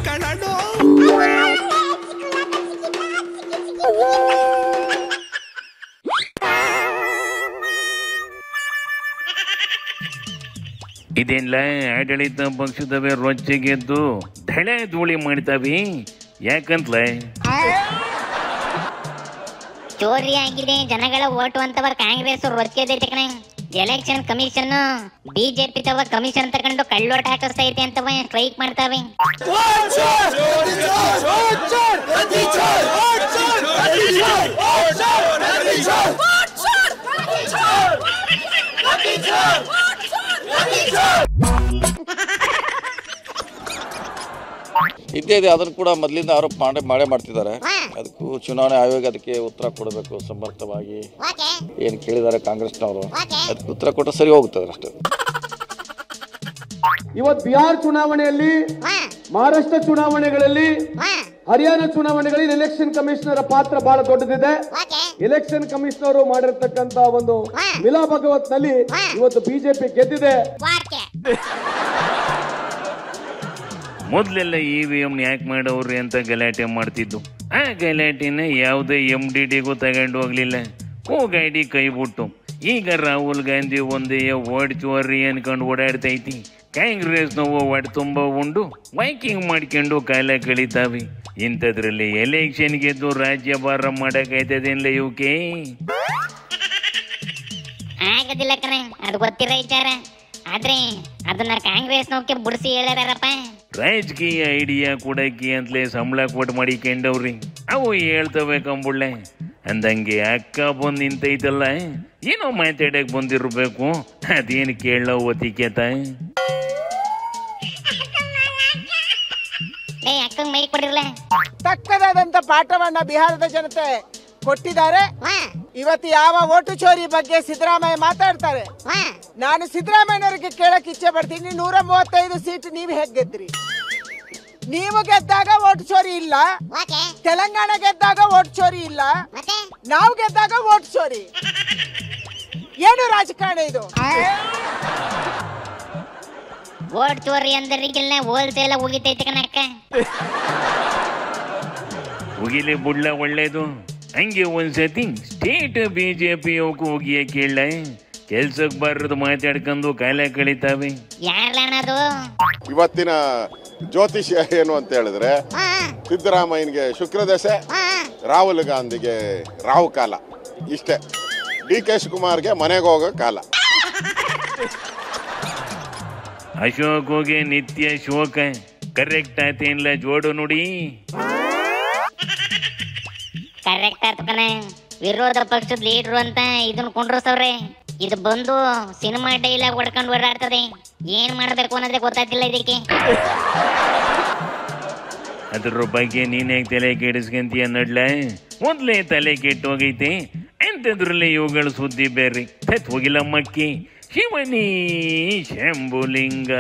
ಕಣೋ. ಇದೆಲ್ಲ ಆಡಳಿತ ಪಕ್ಷದವೇ ರೊಚ್ಚಿಗೆದ್ದು ಧಳೆ ಧೂಳಿ ಮಾಡ್ತಾವಿ. ಯಾಕಂತಲೇ ಚೋರಿ ಆಗಿದೆ, ಜನಗಳ ಓಟು ಅಂತವ ಕಾಂಗ್ರೆಸ್ ರೊಚ್ಚಿದೈತೆ ಕಣೆ. ಎಲೆಕ್ಷನ್ ಕಮಿಷನ್ ಬಿಜೆಪಿ ತವ ಕಮಿಷನ್ ತಗೊಂಡು ಕಳ್ಳೋಟ ಹಾಕಿಸ್ತಾ ಐತೆ ಅಂತವ ಸ್ಟ್ರೈಕ್ ಮಾಡ್ತಾವೆ. ಇದ್ದೇ ಇದೆ, ಅದನ್ನು ಕೂಡ ಮೊದಲಿಂದ ಆರೋಪ ಮಾಡೇ ಮಾಡ್ತಿದ್ದಾರೆ. ಅದಕ್ಕೂ ಚುನಾವಣೆ ಆಯೋಗ ಅದಕ್ಕೆ ಉತ್ತರ ಕೊಡಬೇಕು ಸಮರ್ಥವಾಗಿ. ಏನು ಕೇಳಿದ್ದಾರೆ ಕಾಂಗ್ರೆಸ್ನವರು, ಅದಕ್ಕೆ ಉತ್ತರ ಕೊಟ್ಟರೆ ಸರಿ ಹೋಗುತ್ತದೆ ಅಷ್ಟೇ. ಇವತ್ತು ಬಿಹಾರ್ ಚುನಾವಣೆಯಲ್ಲಿ, ಮಹಾರಾಷ್ಟ್ರ ಚುನಾವಣೆಗಳಲ್ಲಿ, ಹರಿಯಾಣ ಚುನಾವಣೆಗಳಲ್ಲಿ ಎಲೆಕ್ಷನ್ ಕಮಿಷನರ್ ಪಾತ್ರ ಬಹಳ ದೊಡ್ಡದಿದೆ. ಎಲೆಕ್ಷನ್ ಕಮಿಷನರ್ ಮಾಡಿರ್ತಕ್ಕಂತ ಒಂದು ಮಿಲಾ ಭಗವತ್ ನಲ್ಲಿ ಇವತ್ತು ಬಿಜೆಪಿ ಗೆದ್ದಿದೆ. ಮೊದಲೆಲ್ಲ EVM ಯಾಕೆ ಮಾಡವ್ರಿ ಅಂತ ಗಲಾಟೆ ಮಾಡ್ತಿದ್ದು. ಆ ಗಲಾಟೆನ ಯಾವುದೇ MDDಗೂ ತಗೊಂಡು ಹೋಗ್ಲಿಲ್ಲ, ಹೋಗಾಡಿ ಕೈ ಬಿಟ್ಟು. ಈಗ ರಾಹುಲ್ ಗಾಂಧಿ ಒಂದೇ ಓಡ್ ಚೋರಿ ಅನ್ಕೊಂಡು ಓಡಾಡ್ತೈತಿ. ಕಾಂಗ್ರೆಸ್ನವು ಒಡ್ ತುಂಬ ಉಂಡು ವೈಕಿಂಗ್ ಮಾಡ್ಕೊಂಡು ಕಾಲ ಕಳೀತಾವೆ. ಇಂಥದ್ರಲ್ಲಿ ಎಲೆಕ್ಷನ್ ಗೆದ್ದು ರಾಜ್ಯಭಾರ ಮಾಡಕ್ಕಾಯ್ತದೇನ್ಲ ಇವಕ್ಕೆ? ಆಗದಿಲ್ಲ ಕಣೆ, ಅದು ಗೊತ್ತಿರೋ ವಿಚಾರ. ಆದ್ರೆ ಅದನ್ನ ಕಾಂಗ್ರೆಸ್ ನೌಕೆ ಬುಡ್ಸಿ ಹೇಳ್ಯಾರಪ್ಪ. ರಾಜಕೀಯ ಐಡಿಯಾ ಕೊಡಕ್ಕೆ ಅಂತಲೇ ಸಂಬಳ ಕೊಟ್ಟು ಮಾಡಿಕೊಂಡವ್ರಿ. ಅವು ಹೇಳ್ತವೆ ಕಂಬುಳ್ಳೆ ಅಂದಂಗೆ ಅಕ್ಕ ಬಂದು ನಿಂತೈತಲ್ಲ, ಏನೋ ಮಾತಾಡಕ್ ಬಂದಿರ್ಬೇಕು. ಅದೇನು ಕೇಳೋ ಒತಿಕೆತ ಅಕ್ಕಂಗ್ ಮೈ ಕೊಡಿರ್ಲ. ತಕ್ಕದಾದಂತ ಪಾಠವನ್ನ ಬಿಹಾರದ ಜನತೆ ಕೊಟ್ಟಿದ್ದಾರೆ. ಇವತ್ತು ಯಾವ ಓಟು ಚೋರಿ ಬಗ್ಗೆ ಸಿದ್ದರಾಮಯ್ಯ ಮಾತಾಡ್ತಾರೆ. ನಾನು ಸಿದ್ದರಾಮಯ್ಯನವರಿಗೆ ಕೇಳಕ್ ಇಚ್ಛೆ ಪಡ್ತೀನಿ, 135 ಸೀಟ್ ನೀವು ಹೇಗೆ ಗೆದ್ರಿ? ನೀವು ಗೆದ್ದಾಗ ಓಟ್ ಚೋರಿ ಇಲ್ಲ, ತೆಲಂಗಾಣ ಗೆದ್ದಾಗ ಓಟ್ ಚೋರಿ ಇಲ್ಲ, ನಾವು ಗೆದ್ದಾಗ ಓಟ್ ಚೋರಿ. ಏನು ರಾಜಕಾರಣ ಇದು? ಓಟ್ ಚೋರಿ ಅಂದರಿಗೆಲ್ಲ ಹೋಲ್ಸೇಲ ಹೋಗಿತೈತೆ ಕಣಕ್ಕ. ಹೋಗಿಲಿ ಬುಡ್ಲ, ಒಳ್ಳೇದು. ಹಂಗೆ ಒಂದ್ಸತಿ ಸ್ಟೇಟ್ ಬಿಜೆಪಿ ಹೋಗಿಯ ಕೇಳ, ಕೆಲ್ಸಕ್ಕೆ ಬಾರದು ಮಾತಾಡ್ಕೊಂಡು ಕಾಲ ಕಳೀತಾವೆ. ಯಾರ್ಲಣ್ಣದು? ಇವತ್ತಿನ ಜ್ಯೋತಿಷ್ಯ ಏನು ಅಂತ ಹೇಳಿದ್ರೆ, ಸಿದ್ದರಾಮಯ್ಯನಿಗೆ ಶುಕ್ರದಶೆ, ರಾಹುಲ್ ಗಾಂಧಿಗೆ ರಾಹು ಕಾಲ, ಇಷ್ಟೇ. DK ಶಿವಕುಮಾರ್ಗೆ ಮನೆಗೆ ಹೋಗೋ ಕಾಲ. ಅಶೋಕ್ ಹೋಗಿ ನಿತ್ಯ ಶೋಕ. ಕರೆಕ್ಟ್ ಆಯ್ತೇನಿಲ್ಲ ಜೋಡು ನುಡಿ? ಕರೆಕ್ಟ್ ಆಯ್ತು ಕಣ. ವಿರೋಧ ಪಕ್ಷದ ಲೀಡ್ರು ಅಂತ ಇದನ್ನ ಕೊಂಡ್ರಸವ್ರೆ. ಇದು ಬಂದು ಸಿನಿಮಾ ಡೈಲಾಗ್ ಹೊಡ್ಕೊಂಡು ಓಡಾಡ್ತದೆ. ಏನ್ ಮಾಡ್ಬೇಕು ಅನ್ನೋದೇ ಗೊತ್ತಾಗ್ತಿಲ್ಲ ಇದಕ್ಕೆ. ಅದ್ರ ಬಗ್ಗೆ ನೀನ್ ಹೇಗೆ ತಲೆ ಕೆಡಿಸ್ಕಂತೀಯ ನಡ್ಲ? ಮೊದ್ಲೇ ತಲೆ ಕೆಟ್ಟೋಗೈತೆ ಎಂತದ್ರಲ್ಲಿ ಇವುಗಳು ಸುದ್ದಿ ಬೇರೆ. ಹೋಗಿಲ್ಲ ಮಕ್ಕಿ ಶಿವನಿ ಶಂಭುಲಿಂಗ.